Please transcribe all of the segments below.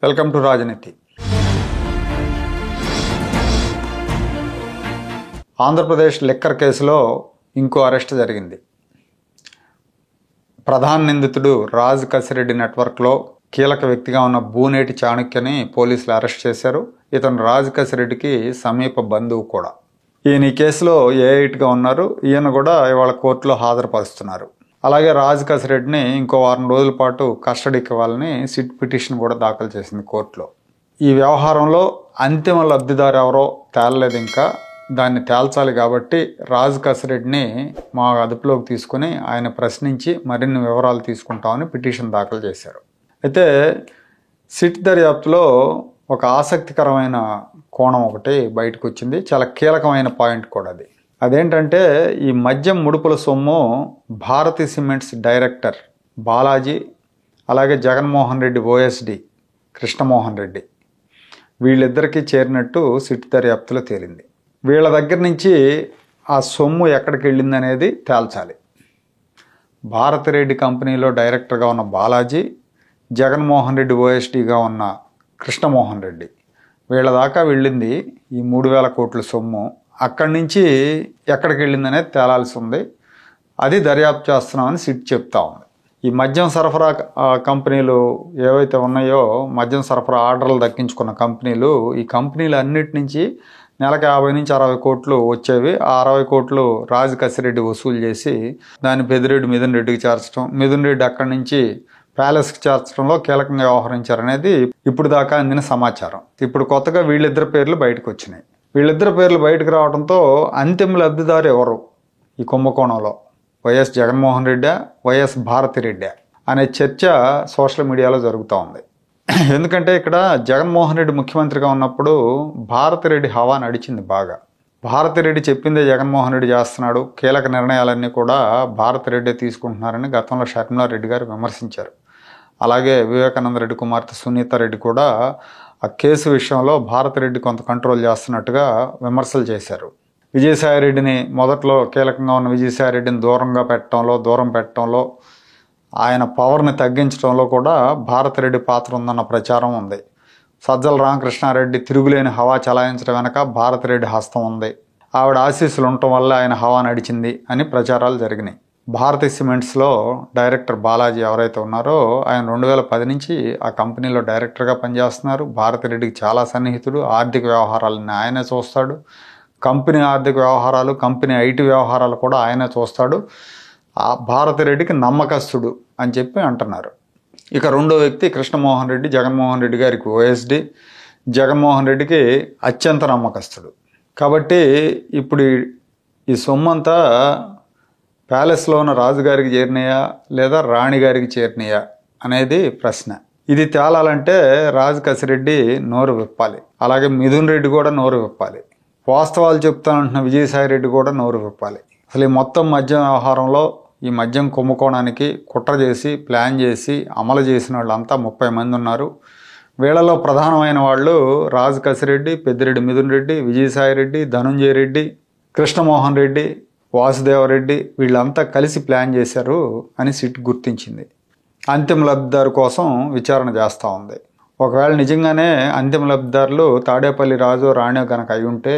Welcome to రాజనీతి. Andhra Pradesh liquor కేసులో ఇంకో అరెస్ట్ జరిగింది. ప్రధాన నిందితుడు రాజ్ కసిరెడ్డి నెట్వర్క్లో కీలక వ్యక్తిగా ఉన్న బూనేటి చాణుక్యని పోలీసులు అరెస్ట్ చేశారు. ఇతను రాజ్ కసిరెడ్డికి సమీప బంధువు కూడా. ఈయన ఈ కేసులో ఏ8గా ఉన్నారు. ఈయన కూడా ఇవాళ కోర్టులో హాజరుపరుస్తున్నారు. అలాగే రాజ్ కసిరెడ్డిని ఇంకో వారం రోజుల పాటు కస్టడీకి ఇవ్వాలని సిట్ పిటిషన్ కూడా దాఖలు చేసింది కోర్టులో. ఈ వ్యవహారంలో అంతిమ లబ్ధిదారు ఎవరో తేలలేదు. ఇంకా దాన్ని తేల్చాలి కాబట్టి రాజ్ కసిరెడ్డిని మా అదుపులోకి తీసుకుని ఆయన ప్రశ్నించి మరిన్ని వివరాలు తీసుకుంటామని పిటిషన్ దాఖలు చేశారు. అయితే సిట్ దర్యాప్తులో ఒక ఆసక్తికరమైన కోణం ఒకటి బయటకు వచ్చింది. చాలా కీలకమైన పాయింట్ కూడా అది. అదేంటంటే ఈ మద్యం ముడుపుల సొమ్ము భారతీ సిమెంట్స్ డైరెక్టర్ బాలాజీ, అలాగే జగన్మోహన్ రెడ్డి ఓఎస్డి కృష్ణమోహన్ రెడ్డి, వీళ్ళిద్దరికీ చేరినట్టు సిట్ దర్యాప్తులో తేలింది. వీళ్ళ దగ్గర నుంచి ఆ సొమ్ము ఎక్కడికి వెళ్ళింది అనేది తేల్చాలి. భారతిరెడ్డి కంపెనీలో డైరెక్టర్గా ఉన్న బాలాజీ, జగన్మోహన్ రెడ్డి ఓఎస్డిగా ఉన్న కృష్ణమోహన్ రెడ్డి, వీళ్ళ దాకా వెళ్ళింది ఈ 3,000 కోట్ల సొమ్ము. అక్కడి నుంచి ఎక్కడికి వెళ్ళింది అనేది తేలాల్సి ఉంది. అది దర్యాప్తు చేస్తున్నామని సిట్ చెప్తా ఉంది. ఈ మద్యం సరఫరా కంపెనీలు ఏవైతే ఉన్నాయో, మద్యం సరఫరా ఆర్డర్లు దక్కించుకున్న కంపెనీలు, ఈ కంపెనీలు అన్నిటి నుంచి నెలకు 50 నుంచి 60 కోట్లు వచ్చేవి. ఆ 60 కోట్లు రాజ్ కసిరెడ్డి వసూలు చేసి దాన్ని పెద్దిరెడ్డి మిథున్ రెడ్డికి చేర్చడం, మిథున్ రెడ్డి అక్కడి నుంచి ప్యాలెస్కి చేర్చడంలో కీలకంగా వ్యవహరించారనేది ఇప్పుడు దాకా అందిన సమాచారం. ఇప్పుడు కొత్తగా వీళ్ళిద్దరి పేర్లు బయటకు వచ్చినాయి. వీళ్ళిద్దరి పేర్లు బయటకు రావడంతో అంతిమ లబ్ధిదారు ఎవరు ఈ కుంభకోణంలో, వైఎస్ జగన్మోహన్ రెడ్డా, వైఎస్ భారతిరెడ్డా అనే చర్చ సోషల్ మీడియాలో జరుగుతూ ఉంది. ఎందుకంటే ఇక్కడ జగన్మోహన్ రెడ్డి ముఖ్యమంత్రిగా ఉన్నప్పుడు భారతిరెడ్డి హవా నడిచింది బాగా. భారతిరెడ్డి చెప్పిందే జగన్మోహన్ రెడ్డి చేస్తున్నాడు, కీలక నిర్ణయాలన్నీ కూడా భారతిరెడ్డి తీసుకుంటున్నారని గతంలో షర్మిలారెడ్డి గారు విమర్శించారు. అలాగే వివేకానంద రెడ్డి కుమార్తె సునీత రెడ్డి కూడా ఆ కేసు విషయంలో భారతిరెడ్డి కొంత కంట్రోల్ చేస్తున్నట్టుగా విమర్శలు చేశారు. విజయసాయిరెడ్డిని మొదట్లో కీలకంగా ఉన్న విజయసాయిరెడ్డిని దూరం పెట్టడంలో ఆయన పవర్ని తగ్గించడంలో కూడా భారతిరెడ్డి పాత్ర ఉందన్న ప్రచారం ఉంది. సజ్జల రామకృష్ణారెడ్డి తిరుగులేని హవా చలాయించడం వెనక భారతిరెడ్డి హస్తం ఉంది, ఆవిడ ఆశీస్సులు ఉండటం వల్ల ఆయన హవా నడిచింది అని ప్రచారాలు జరిగినాయి. భారతీ సిమెంట్స్లో డైరెక్టర్ బాలాజీ ఎవరైతే ఉన్నారో ఆయన 2010 నుంచి ఆ కంపెనీలో డైరెక్టర్గా పనిచేస్తున్నారు. భారతిరెడ్డికి చాలా సన్నిహితుడు. ఆర్థిక వ్యవహారాలని ఆయనే చూస్తాడు. కంపెనీ ఆర్థిక వ్యవహారాలు, కంపెనీ ఐటీ వ్యవహారాలు కూడా ఆయనే చూస్తాడు. ఆ భారతిరెడ్డికి నమ్మకస్తుడు అని చెప్పి అంటున్నారు. ఇక రెండో వ్యక్తి కృష్ణమోహన్ రెడ్డి, జగన్మోహన్ రెడ్డి గారికి ఓఎస్డి, జగన్మోహన్ రెడ్డికి అత్యంత నమ్మకస్తుడు. కాబట్టి ఇప్పుడు ఈ సొమ్మంతా ప్యాలెస్లో ఉన్న రాజుగారికి చేరినాయా లేదా రాణి గారికి చేరినాయా అనేది ప్రశ్న. ఇది తేలాలంటే రాజ్ కసిరెడ్డి నోరు విప్పాలి, అలాగే మిథున్ రెడ్డి కూడా నోరు విప్పాలి, వాస్తవాలు చెప్తానంటున్న విజయసాయిరెడ్డి కూడా నోరు విప్పాలి. అసలు ఈ మొత్తం మద్యం వ్యవహారంలో, ఈ మద్యం కుంభకోణానికి కుట్ర చేసి ప్లాన్ చేసి అమలు చేసిన వాళ్ళంతా 30 మంది ఉన్నారు. వీళ్ళలో ప్రధానమైన వాళ్ళు రాజ్ కసిరెడ్డి, పెద్దిరెడ్డి మిథున్ రెడ్డి, విజయసాయిరెడ్డి, ధనుంజయ రెడ్డి, కృష్ణమోహన్ రెడ్డి, వాసుదేవరెడ్డి, వీళ్ళంతా కలిసి ప్లాన్ చేశారు అని సిట్ గుర్తించింది. అంతిమ లబ్ధిదారు కోసం విచారణ చేస్తూ ఉంది. ఒకవేళ నిజంగానే అంతిమ లబ్ధిదారులు తాడేపల్లి రాజు, రాణి కనుక అయి ఉంటే,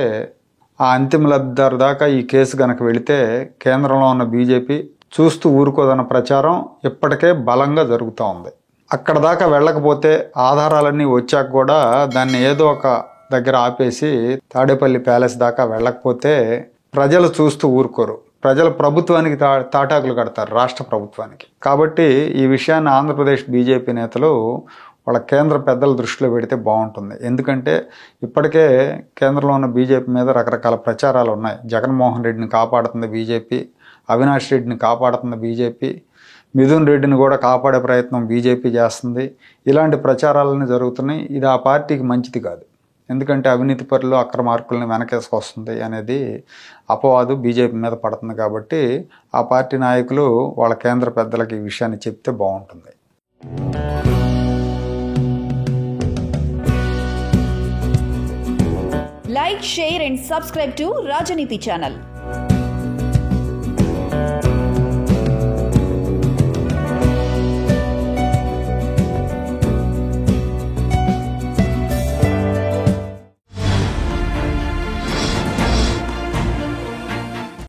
ఆ అంతిమ లబ్ధిదారు దాకా ఈ కేసు కనుక వెళితే కేంద్రంలో ఉన్న బీజేపీ చూస్తూ ఊరుకోదన్న ప్రచారం ఇప్పటికే బలంగా జరుగుతూ ఉంది. అక్కడ దాకా వెళ్ళకపోతే, ఆధారాలన్నీ వచ్చాక కూడా దాన్ని ఏదో ఒక దగ్గర ఆపేసి తాడేపల్లి ప్యాలెస్ దాకా వెళ్ళకపోతే ప్రజలు చూస్తూ ఊరుకోరు. ప్రజలు ప్రభుత్వానికి తాటాకులు కడతారు, రాష్ట్ర ప్రభుత్వానికి. కాబట్టి ఈ విషయాన్ని ఆంధ్రప్రదేశ్ బీజేపీ నేతలు వాళ్ళ కేంద్ర పెద్దల దృష్టిలో పెడితే బాగుంటుంది. ఎందుకంటే ఇప్పటికే కేంద్రంలో ఉన్న బీజేపీ మీద రకరకాల ప్రచారాలు ఉన్నాయి. జగన్మోహన్ రెడ్డిని కాపాడుతుంది బీజేపీ, అవినాష్ రెడ్డిని కాపాడుతుంది బీజేపీ, మిథున్ రెడ్డిని కూడా కాపాడే ప్రయత్నం బీజేపీ చేస్తుంది. ఇలాంటి ప్రచారాలన్నీ జరుగుతున్నాయి. ఇది ఆ పార్టీకి మంచిది కాదు. ఎందుకంటే అవినీతి పరులు, అక్రమార్కులను వెనకేసుకొస్తుంది అనేది అపవాదు బీజేపీ మీద పడుతుంది. కాబట్టి ఆ పార్టీ నాయకులు వాళ్ళ కేంద్ర పెద్దలకు ఈ విషయాన్ని చెప్తే బాగుంటుంది. Like, share and subscribe to Rajaniti channel.